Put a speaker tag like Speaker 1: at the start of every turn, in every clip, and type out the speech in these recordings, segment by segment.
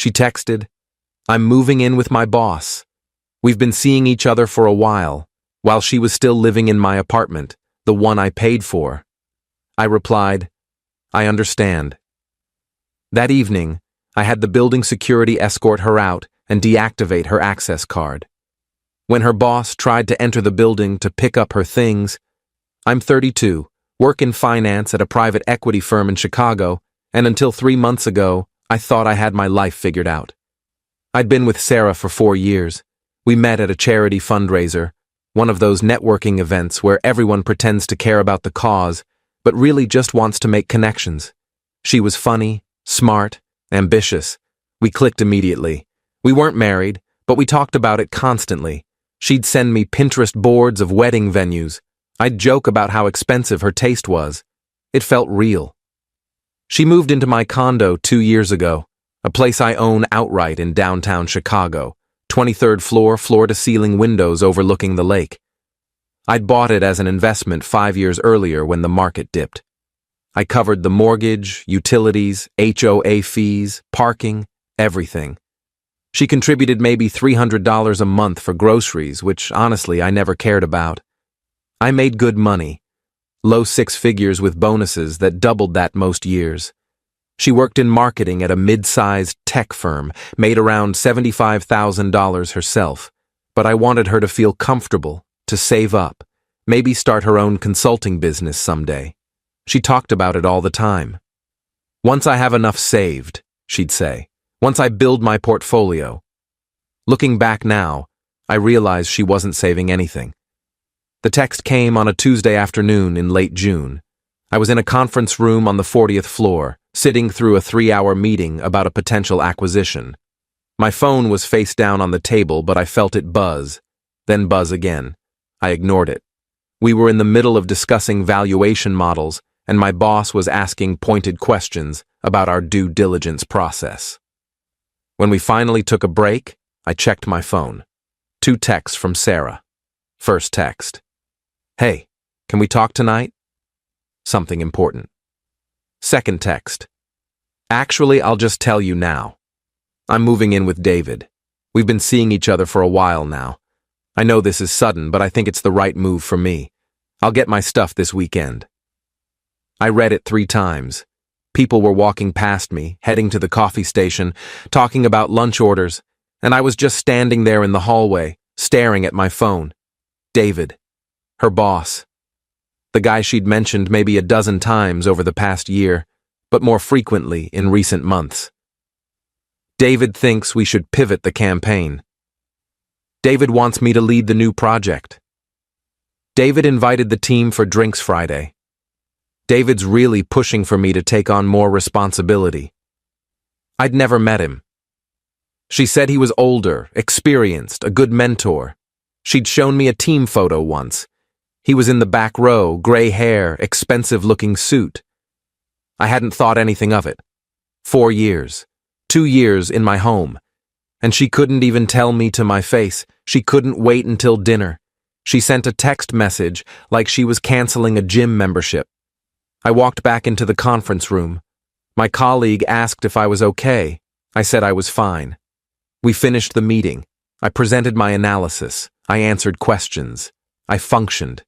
Speaker 1: She texted, "I'm moving in with my boss. We've been seeing each other for a while she was still living in my apartment, the one I paid for." I replied, "I understand." That evening, I had the building security escort her out and deactivate her access card. When her boss tried to enter the building to pick up her things, I'm 32, work in finance at a private equity firm in Chicago, and until 3 months ago, I thought I had my life figured out. I'd been with Sarah for 4 years. We met at a charity fundraiser, one of those networking events where everyone pretends to care about the cause, but really just wants to make connections. She was funny, smart, ambitious. We clicked immediately. We weren't married, but we talked about it constantly. She'd send me Pinterest boards of wedding venues. I'd joke about how expensive her taste was. It felt real. She moved into my condo 2 years ago, a place I own outright in downtown Chicago, 23rd floor, floor-to-ceiling windows overlooking the lake. I'd bought it as an investment 5 years earlier when the market dipped. I covered the mortgage, utilities, HOA fees, parking, everything. She contributed maybe $300 a month for groceries, which honestly I never cared about. I made good money, low 6 figures with bonuses that doubled that most years. She worked in marketing at a mid-sized tech firm, made around $75,000 herself, but I wanted her to feel comfortable, to save up, maybe start her own consulting business someday. She talked about it all the time. "Once I have enough saved," she'd say. "Once I build my portfolio." Looking back now, I realized she wasn't saving anything. The text came on a Tuesday afternoon in late June. I was in a conference room on the 40th floor, sitting through a 3-hour meeting about a potential acquisition. My phone was face down on the table, but I felt it buzz, then buzz again. I ignored it. We were in the middle of discussing valuation models, and my boss was asking pointed questions about our due diligence process. When we finally took a break, I checked my phone. 2 texts from Sarah. First text. "Hey, can we talk tonight? Something important." Second text. "Actually, I'll just tell you now. I'm moving in with David. We've been seeing each other for a while now. I know this is sudden, but I think it's the right move for me. I'll get my stuff this weekend." I read it 3 times. People were walking past me, heading to the coffee station, talking about lunch orders, and I was just standing there in the hallway, staring at my phone. David. Her boss. The guy she'd mentioned maybe a dozen times over the past year, but more frequently in recent months. David thinks we should pivot the campaign. David wants me to lead the new project. David invited the team for drinks Friday. David's really pushing for me to take on more responsibility. I'd never met him. She said he was older, experienced, a good mentor. She'd shown me a team photo once. He was in the back row, gray hair, expensive-looking suit. I hadn't thought anything of it. 4 years. 2 years in my home. And she couldn't even tell me to my face. She couldn't wait until dinner. She sent a text message like she was canceling a gym membership. I walked back into the conference room. My colleague asked if I was okay. I said I was fine. We finished the meeting. I presented my analysis. I answered questions. I functioned.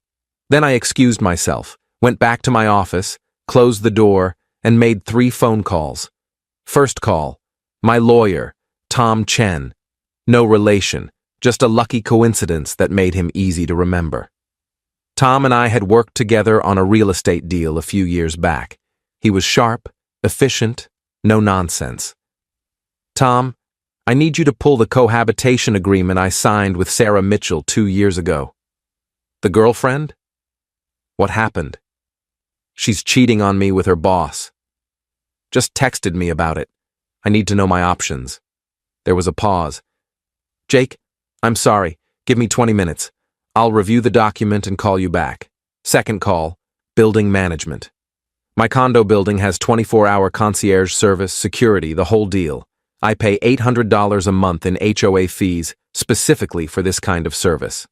Speaker 1: Then I excused myself, went back to my office, closed the door, and made 3 phone calls. First call, my lawyer, Tom Chen. No relation, just a lucky coincidence that made him easy to remember. Tom and I had worked together on a real estate deal a few years back. He was sharp, efficient, no nonsense. "Tom, I need you to pull the cohabitation agreement I signed with Sarah Mitchell 2 years ago." "The girlfriend? What happened?" "She's cheating on me with her boss. Just texted me about it. I need to know my options." There was a pause. "Jake, I'm sorry. Give me 20 minutes. I'll review the document and call you back." Second call, building management. "My condo building has 24-hour concierge service, security, the whole deal. I pay $800 a month in HOA fees specifically for this kind of service."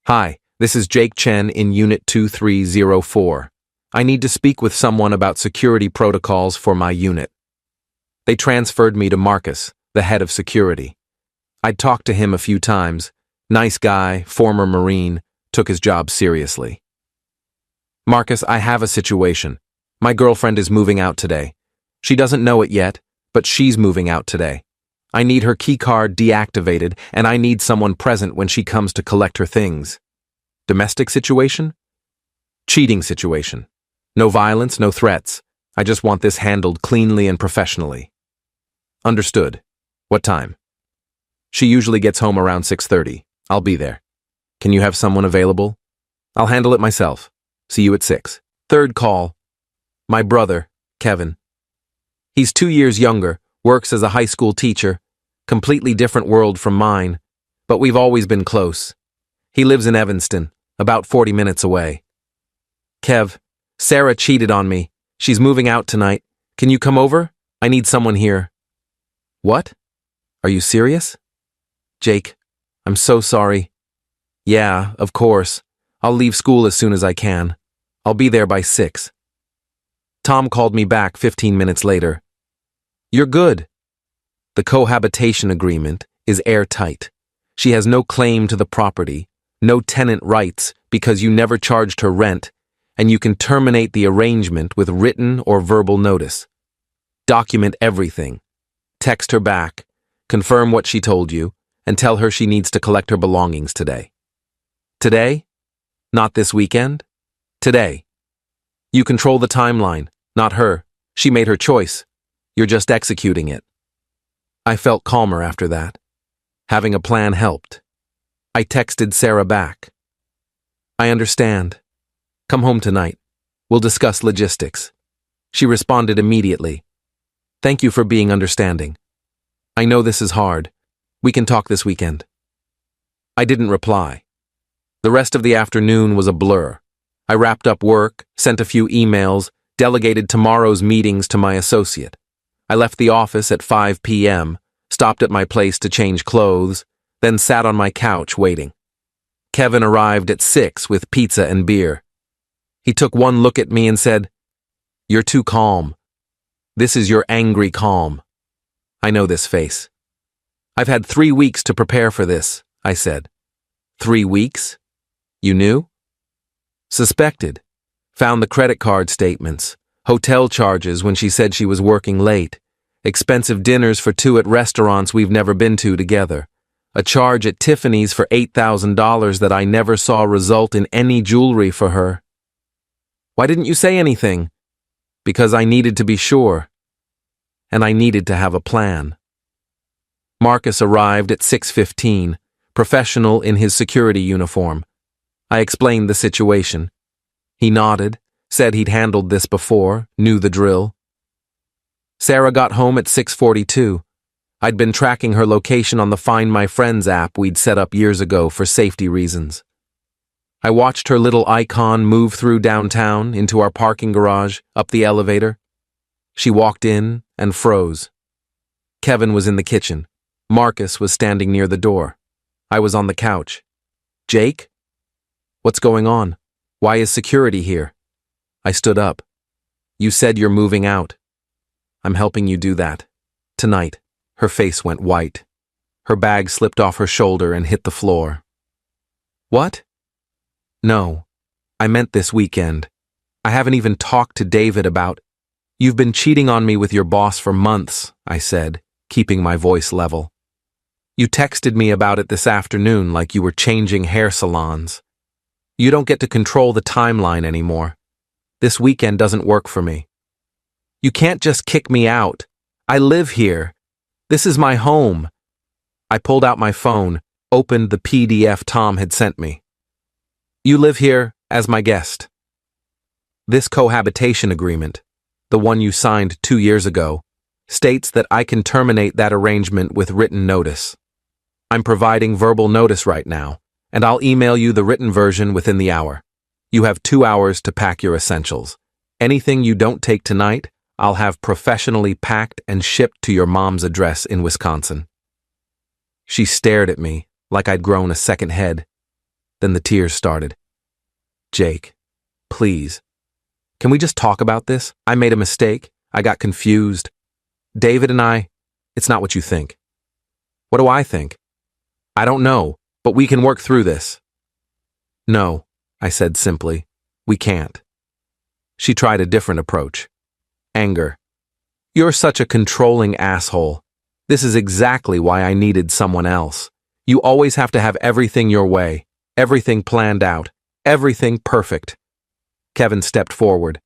Speaker 1: "Hi, this is Jake Chen in Unit 2304. I need to speak with someone about security protocols for my unit." They transferred me to Marcus, the head of security. I'd talked to him a few times. Nice guy, former Marine, took his job seriously. Marcus, I have a situation. My girlfriend is moving out today. She doesn't know it yet, but she's moving out today. I need her keycard deactivated, and I need someone present when she comes to collect her things. Domestic situation? Cheating situation. No violence, no threats. I just want this handled cleanly and professionally. Understood. What time? She usually gets home around 6:30. I'll be there. Can you have someone available? I'll handle it myself. See you at 6. Third call. My brother, Kevin. He's 2 years younger, works as a high school teacher, completely different world from mine, but we've always been close. He lives in Evanston, about 40 minutes away. Kev, Sarah cheated on me. She's moving out tonight. Can you come over? I need someone here. What? Are you serious? Jake, I'm so sorry. Yeah, of course. I'll leave school as soon as I can. I'll be there by 6. Tom called me back 15 minutes later. You're good. The cohabitation agreement is airtight. She has no claim to the property, no tenant rights because you never charged her rent, and you can terminate the arrangement with written or verbal notice. Document everything. Text her back, confirm what she told you, and tell her she needs to collect her belongings today. Today? Not this weekend? Today. You control the timeline, not her. She made her choice. You're just executing it. I felt calmer after that. Having a plan helped. I texted Sarah back. I understand. Come home tonight. We'll discuss logistics. She responded immediately. Thank you for being understanding. I know this is hard. We can talk this weekend. I didn't reply. The rest of the afternoon was a blur. I wrapped up work, sent a few emails, delegated tomorrow's meetings to my associate. I left the office at 5 p.m., stopped at my place to change clothes, then sat on my couch waiting. Kevin arrived at 6 with pizza and beer. He took one look at me and said, "You're too calm. This is your angry calm." I know this face. I've had 3 weeks to prepare for this, I said. 3 weeks? You knew? Suspected. Found the credit card statements, hotel charges when she said she was working late, expensive dinners for 2 at restaurants we've never been to together, a charge at Tiffany's for $8,000 that I never saw result in any jewelry for her. Why didn't you say anything? Because I needed to be sure. And I needed to have a plan. Marcus arrived at 6:15, professional in his security uniform. I explained the situation. He nodded, said he'd handled this before, knew the drill. Sarah got home at 6:42. I'd been tracking her location on the Find My Friends app we'd set up years ago for safety reasons. I watched her little icon move through downtown into our parking garage, up the elevator. She walked in and froze. Kevin was in the kitchen. Marcus was standing near the door. I was on the couch. Jake? What's going on? Why is security here? I stood up. You said you're moving out. I'm helping you do that. Tonight. Her face went white. Her bag slipped off her shoulder and hit the floor. What? No. I meant this weekend. I haven't even talked to David about... You've been cheating on me with your boss for months, I said, keeping my voice level. You texted me about it this afternoon like you were changing hair salons. You don't get to control the timeline anymore. This weekend doesn't work for me. You can't just kick me out. I live here. This is my home. I pulled out my phone, opened the PDF Tom had sent me. You live here as my guest. This cohabitation agreement, the one you signed 2 years ago, states that I can terminate that arrangement with written notice. I'm providing verbal notice right now, and I'll email you the written version within the hour. You have 2 hours to pack your essentials. Anything you don't take tonight, I'll have professionally packed and shipped to your mom's address in Wisconsin. She stared at me like I'd grown a second head. Then the tears started. Jake, please. Can we just talk about this? I made a mistake. I got confused. David and I, it's not what you think. What do I think? I don't know, but we can work through this. No, I said simply. We can't. She tried a different approach. Anger. You're such a controlling asshole. This is exactly why I needed someone else. You always have to have everything your way, everything planned out, everything perfect. Kevin stepped forward.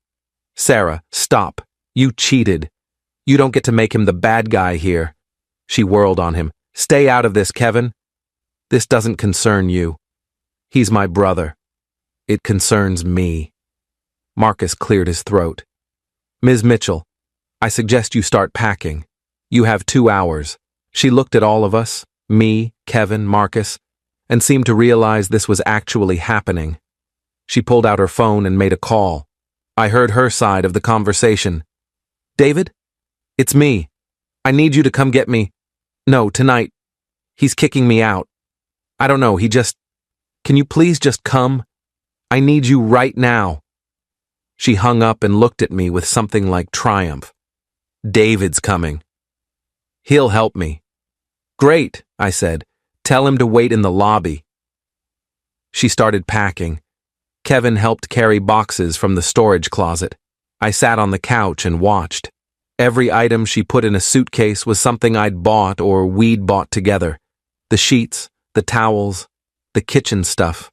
Speaker 1: Sarah, stop. You cheated. You don't get to make him the bad guy here. She whirled on him. Stay out of this, Kevin. This doesn't concern you. He's my brother. It concerns me. Marcus cleared his throat. Ms. Mitchell, I suggest you start packing. You have 2 hours. She looked at all of us, me, Kevin, Marcus, and seemed to realize this was actually happening. She pulled out her phone and made a call. I heard her side of the conversation. David? It's me. I need you to come get me. No, tonight. He's kicking me out. I don't know, Can you please just come? I need you right now. She hung up and looked at me with something like triumph. David's coming. He'll help me. Great, I said. Tell him to wait in the lobby. She started packing. Kevin helped carry boxes from the storage closet. I sat on the couch and watched. Every item she put in a suitcase was something I'd bought or we'd bought together. The sheets, the towels, the kitchen stuff.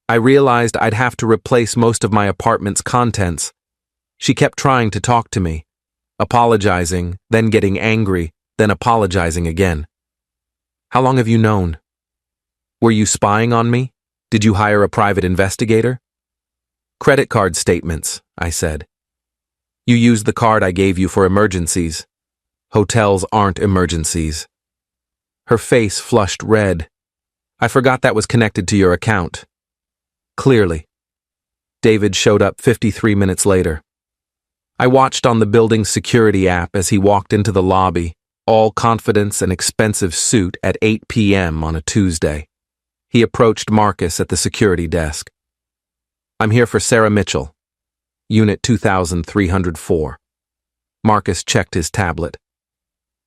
Speaker 1: I realized I'd have to replace most of my apartment's contents. She kept trying to talk to me, apologizing, then getting angry, then apologizing again. How long have you known? Were you spying on me? Did you hire a private investigator? Credit card statements, I said. You used the card I gave you for emergencies. Hotels aren't emergencies. Her face flushed red. I forgot that was connected to your account. Clearly. David showed up 53 minutes later. I watched on the building's security app as he walked into the lobby, all confidence and expensive suit at 8 p.m. on a Tuesday. He approached Marcus at the security desk. I'm here for Sarah Mitchell, Unit 2304. Marcus checked his tablet.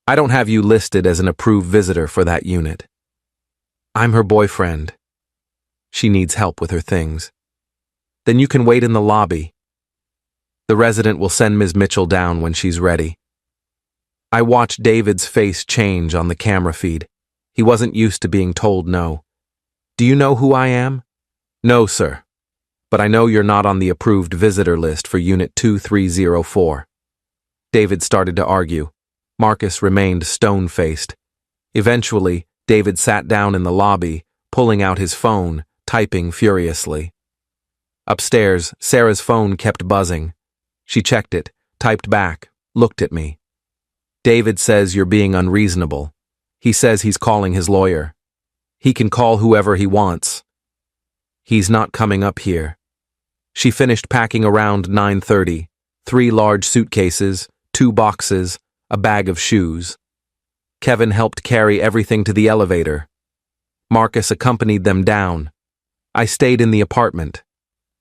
Speaker 1: I don't have you listed as an approved visitor for that unit. I'm her boyfriend. She needs help with her things. Then you can wait in the lobby. The resident will send Ms. Mitchell down when she's ready. I watched David's face change on the camera feed. He wasn't used to being told no. Do you know who I am? No, sir. But I know you're not on the approved visitor list for Unit 2304. David started to argue. Marcus remained stone-faced. Eventually, David sat down in the lobby, pulling out his phone, typing furiously. Upstairs, Sarah's phone kept buzzing. She checked it, typed back, looked at me. David says you're being unreasonable. He says he's calling his lawyer. He can call whoever he wants. He's not coming up here. She finished packing around 9:30, 3 large suitcases, 2 boxes, a bag of shoes. Kevin helped carry everything to the elevator. Marcus accompanied them down. I stayed in the apartment.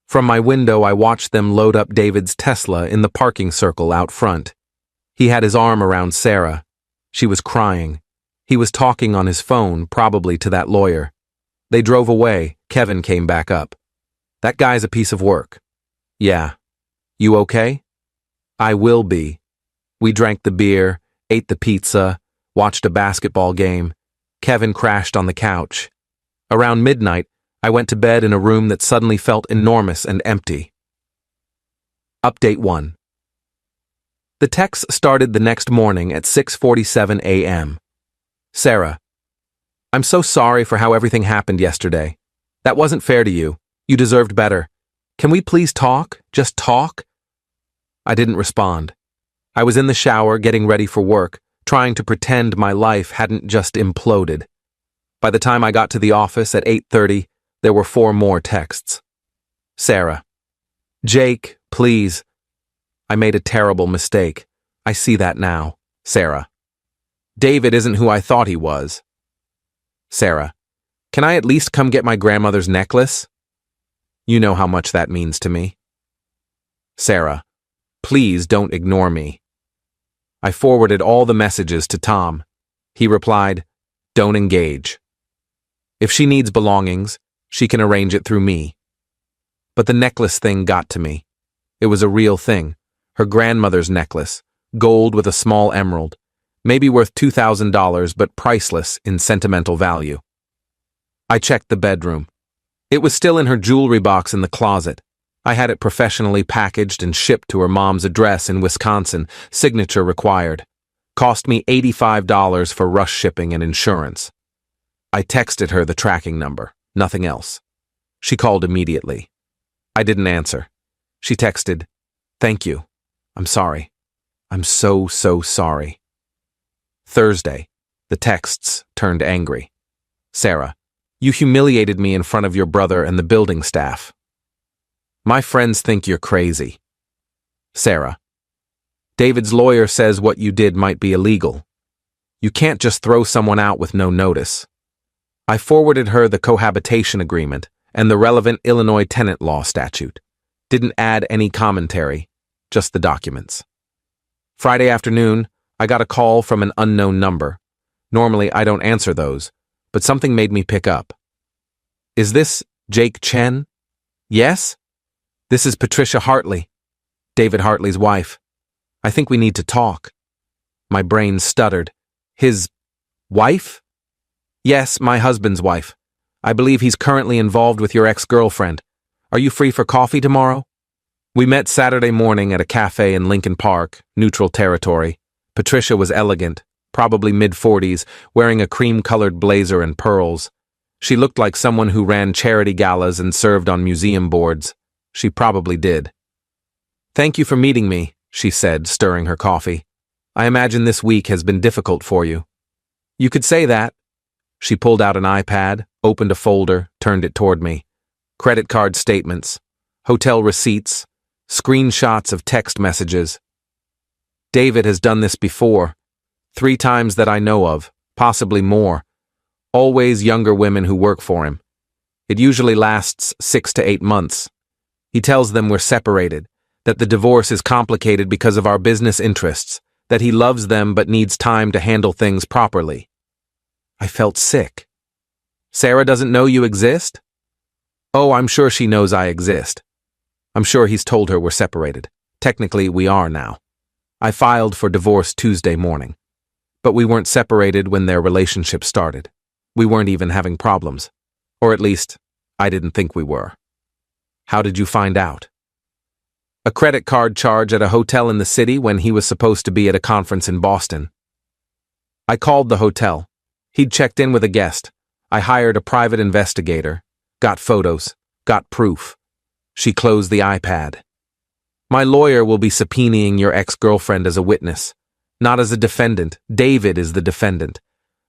Speaker 1: From my window, I watched them load up David's Tesla in the parking circle out front. He had his arm around Sarah. She was crying. He was talking on his phone, probably to that lawyer. They drove away. Kevin came back up. That guy's a piece of work. Yeah. You okay? I will be. We drank the beer, ate the pizza, watched a basketball game. Kevin crashed on the couch. Around midnight, I went to bed in a room that suddenly felt enormous and empty. Update 1. The text started the next morning at 6:47 a.m. Sarah, I'm so sorry for how everything happened yesterday. That wasn't fair to you. You deserved better. Can we please talk? Just talk? I didn't respond. I was in the shower getting ready for work, trying to pretend my life hadn't just imploded. By the time I got to the office at 8:30, there were 4 more texts. Sarah. Jake, please. I made a terrible mistake. I see that now. Sarah. David isn't who I thought he was. Sarah. Can I at least come get my grandmother's necklace? You know how much that means to me. Sarah. Please don't ignore me. I forwarded all the messages to Tom. He replied, "Don't engage. If she needs belongings, she can arrange it through me." But the necklace thing got to me. It was a real thing. Her grandmother's necklace, gold with a small emerald, maybe worth $2,000 but priceless in sentimental value. I checked the bedroom. It was still in her jewelry box in the closet. I had it professionally packaged and shipped to her mom's address in Wisconsin, signature required. Cost me $85 for rush shipping and insurance. I texted her the tracking number, nothing else. She called immediately. I didn't answer. She texted, "Thank you. I'm sorry. I'm so sorry." Thursday, the texts turned angry. "Sarah, you humiliated me in front of your brother and the building staff. My friends think you're crazy. Sarah, David's lawyer says what you did might be illegal. You can't just throw someone out with no notice." I forwarded her the cohabitation agreement and the relevant Illinois tenant law statute. Didn't add any commentary, just the documents. Friday afternoon, I got a call from an unknown number. Normally, I don't answer those, but something made me pick up. "Is this Jake Chen?" "Yes?" "This is Patricia Hartley, David Hartley's wife. I think we need to talk." My brain stuttered. "His wife?" "Yes, my husband's wife. I believe he's currently involved with your ex-girlfriend. Are you free for coffee tomorrow?" We met Saturday morning at a cafe in Lincoln Park, neutral territory. Patricia was elegant, probably mid-40s, wearing a cream-colored blazer and pearls. She looked like someone who ran charity galas and served on museum boards. She probably did. "Thank you for meeting me," she said, stirring her coffee. "I imagine this week has been difficult for you." "You could say that." She pulled out an iPad, opened a folder, turned it toward me. Credit card statements, hotel receipts, screenshots of text messages. "David has done this before. 3 times that I know of, possibly more. Always younger women who work for him. It usually lasts 6 to 8 months. He tells them we're separated, that the divorce is complicated because of our business interests, that he loves them but needs time to handle things properly." I felt sick. "Sarah doesn't know you exist?" "Oh, I'm sure she knows I exist. I'm sure he's told her we're separated. Technically, we are now. I filed for divorce Tuesday morning. But we weren't separated when their relationship started. We weren't even having problems. Or at least, I didn't think we were." "How did you find out?" "A credit card charge at a hotel in the city when he was supposed to be at a conference in Boston. I called the hotel. He'd checked in with a guest. I hired a private investigator. Got photos. Got proof." She closed the iPad. "My lawyer will be subpoenaing your ex-girlfriend as a witness. Not as a defendant. David is the defendant.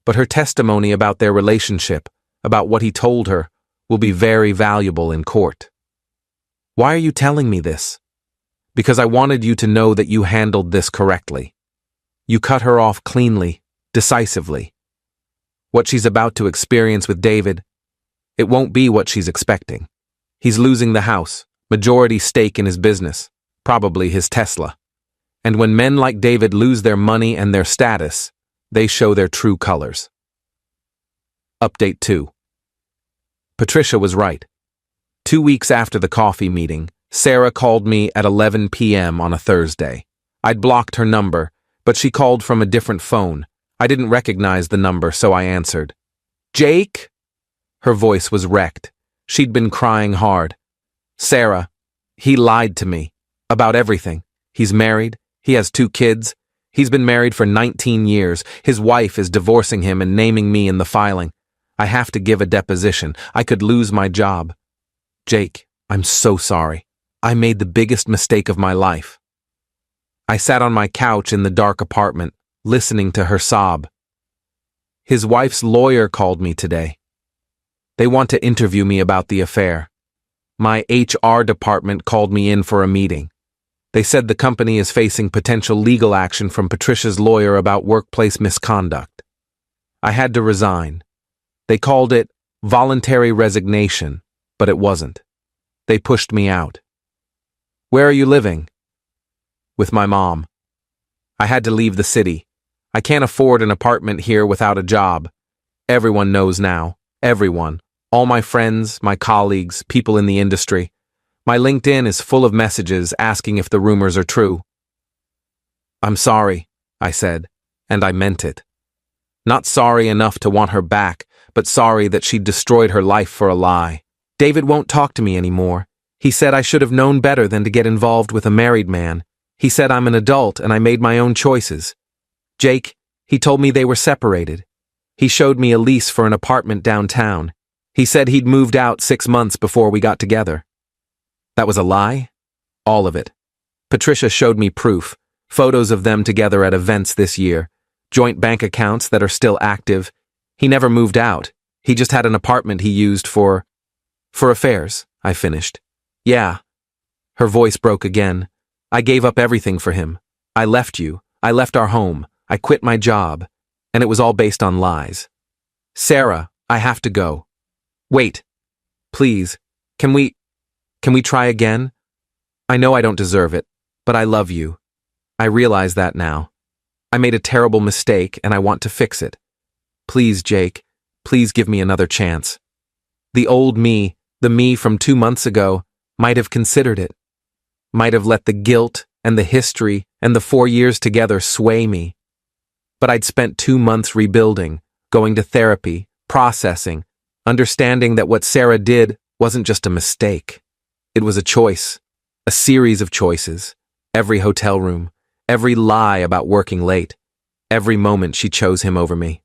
Speaker 1: But her testimony about their relationship, about what he told her, will be very valuable in court." "Why are you telling me this?" "Because I wanted you to know that you handled this correctly. You cut her off cleanly, decisively. What she's about to experience with David, it won't be what she's expecting. He's losing the house, majority stake in his business, probably his Tesla. And when men like David lose their money and their status, they show their true colors." Update 2. Patricia was right. 2 weeks after the coffee meeting, Sarah called me at 11 p.m. on a Thursday. I'd blocked her number, but she called from a different phone. I didn't recognize the number, so I answered. "Jake?" Her voice was wrecked. She'd been crying hard. "Sarah, he lied to me. About everything. He's married. He has 2 kids. He's been married for 19 years. His wife is divorcing him and naming me in the filing. I have to give a deposition. I could lose my job. Jake, I'm so sorry. I made the biggest mistake of my life." I sat on my couch in the dark apartment, listening to her sob. His wife's lawyer called me today. They want to interview me about the affair. My HR department called me in for a meeting. They said the company is facing potential legal action from Patricia's lawyer about workplace misconduct. I had to resign. They called it voluntary resignation, but it wasn't. They pushed me out. "Where are you living?" "With my mom." I had to leave the city. I can't afford an apartment here without a job. Everyone knows now. Everyone. All my friends, my colleagues, people in the industry. My LinkedIn is full of messages asking if the rumors are true. I'm sorry, I said, and I meant it. Not sorry enough to want her back, but sorry that she'd destroyed her life for a lie. David won't talk to me anymore. He said I should have known better than to get involved with a married man. He said I'm an adult and I made my own choices. Jake, he told me they were separated. He showed me a lease for an apartment downtown. He said he'd moved out 6 months before we got together. That was a lie? All of it. Patricia showed me proof, photos of them together at events this year, joint bank accounts that are still active. He never moved out. He just had an apartment he used for affairs, I finished. Yeah. Her voice broke again. I gave up everything for him. I left you. I left our home. I quit my job. And it was all based on lies. Sarah, I have to go. Wait. Please. Can we try again? I know I don't deserve it, but I love you. I realize that now. I made a terrible mistake and I want to fix it. Please, Jake, please give me another chance. The old me, the me from 2 months ago, might have considered it. Might have let the guilt and the history and the 4 years together sway me. But I'd spent 2 months rebuilding, going to therapy, processing, understanding that what Sarah did wasn't just a mistake. It was a choice, a series of choices. Every hotel room, every lie about working late, every moment she chose him over me.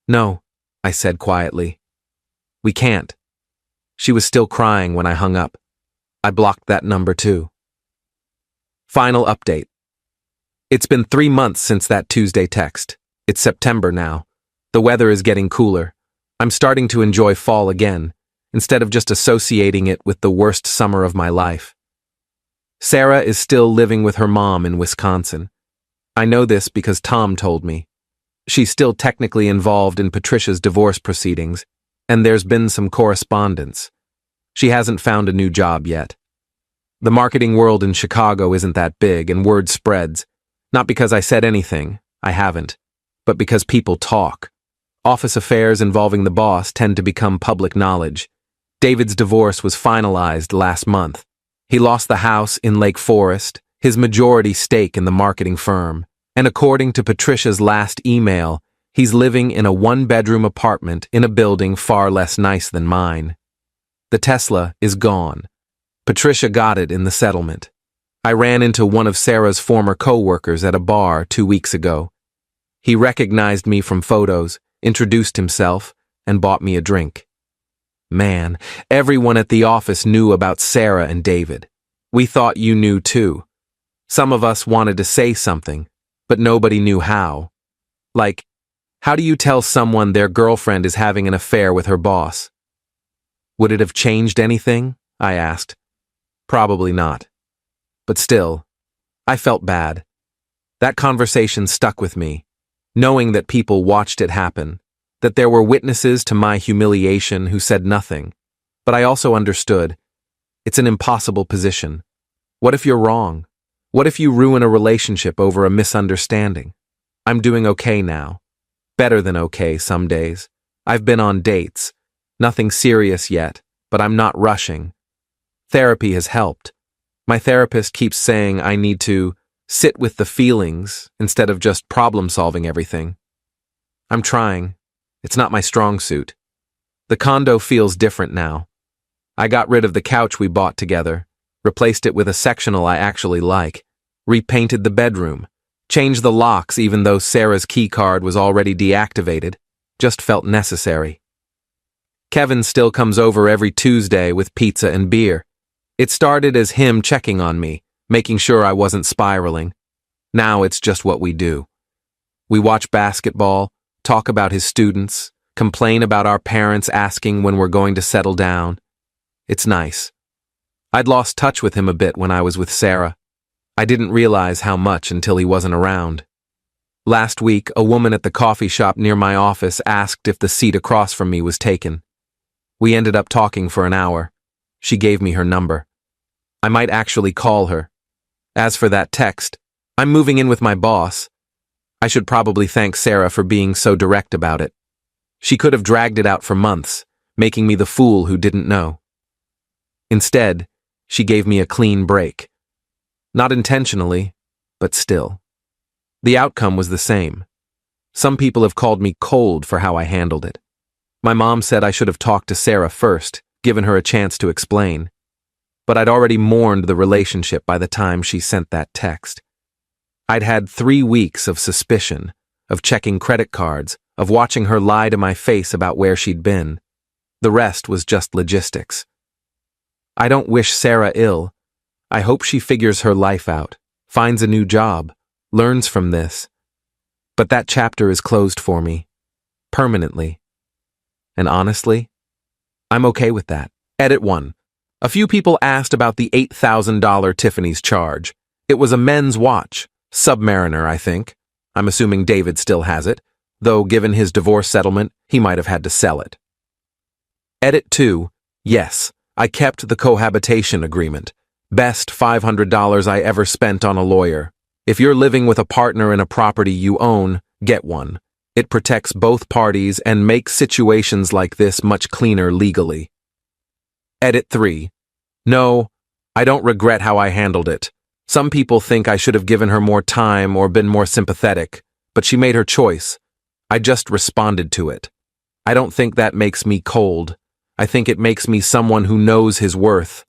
Speaker 1: No, I said quietly. We can't. She was still crying when I hung up. I blocked that number too. Final update. It's been 3 months since that Tuesday text. It's September now. The weather is getting cooler. I'm starting to enjoy fall again, instead of just associating it with the worst summer of my life. Sarah is still living with her mom in Wisconsin. I know this because Tom told me. She's still technically involved in Patricia's divorce proceedings, and there's been some correspondence. She hasn't found a new job yet. The marketing world in Chicago isn't that big, and word spreads. Not because I said anything, I haven't, but because people talk. Office affairs involving the boss tend to become public knowledge. David's divorce was finalized last month. He lost the house in Lake Forest, his majority stake in the marketing firm, and according to Patricia's last email, he's living in a 1-bedroom apartment in a building far less nice than mine. The Tesla is gone. Patricia got it in the settlement. I ran into one of Sarah's former co-workers at a bar 2 weeks ago. He recognized me from photos, introduced himself, and bought me a drink. Man, everyone at the office knew about Sarah and David. We thought you knew too. Some of us wanted to say something, but nobody knew how. Like, how do you tell someone their girlfriend is having an affair with her boss? Would it have changed anything? I asked. Probably not. But still, I felt bad. That conversation stuck with me, knowing that people watched it happen, that there were witnesses to my humiliation who said nothing. But I also understood. It's an impossible position. What if you're wrong? What if you ruin a relationship over a misunderstanding? I'm doing okay now. Better than okay some days. I've been on dates. Nothing serious yet, but I'm not rushing. Therapy has helped. My therapist keeps saying I need to sit with the feelings instead of just problem-solving everything. I'm trying. It's not my strong suit. The condo feels different now. I got rid of the couch we bought together, replaced it with a sectional I actually like, repainted the bedroom, changed the locks even though Sarah's key card was already deactivated, just felt necessary. Kevin still comes over every Tuesday with pizza and beer. It started as him checking on me, making sure I wasn't spiraling. Now it's just what we do. We watch basketball, talk about his students, complain about our parents asking when we're going to settle down. It's nice. I'd lost touch with him a bit when I was with Sarah. I didn't realize how much until he wasn't around. Last week, a woman at the coffee shop near my office asked if the seat across from me was taken. We ended up talking for an hour. She gave me her number. I might actually call her. As for that text, I'm moving in with my boss. I should probably thank Sarah for being so direct about it. She could have dragged it out for months, making me the fool who didn't know. Instead, she gave me a clean break. Not intentionally, but still. The outcome was the same. Some people have called me cold for how I handled it. My mom said I should have talked to Sarah first, given her a chance to explain. But I'd already mourned the relationship by the time she sent that text. I'd had 3 weeks of suspicion, of checking credit cards, of watching her lie to my face about where she'd been. The rest was just logistics. I don't wish Sarah ill. I hope she figures her life out, finds a new job, learns from this. But that chapter is closed for me, permanently. And honestly, I'm okay with that. Edit 1. A few people asked about the $8,000 Tiffany's charge. It was a men's watch, Submariner, I think. I'm assuming David still has it, though given his divorce settlement, he might have had to sell it. Edit 2. Yes, I kept the cohabitation agreement. Best $500 I ever spent on a lawyer. If you're living with a partner in a property you own, get one. It protects both parties and makes situations like this much cleaner legally. Edit 3. No, I don't regret how I handled it. Some people think I should have given her more time or been more sympathetic, but she made her choice. I just responded to it. I don't think that makes me cold. I think it makes me someone who knows his worth,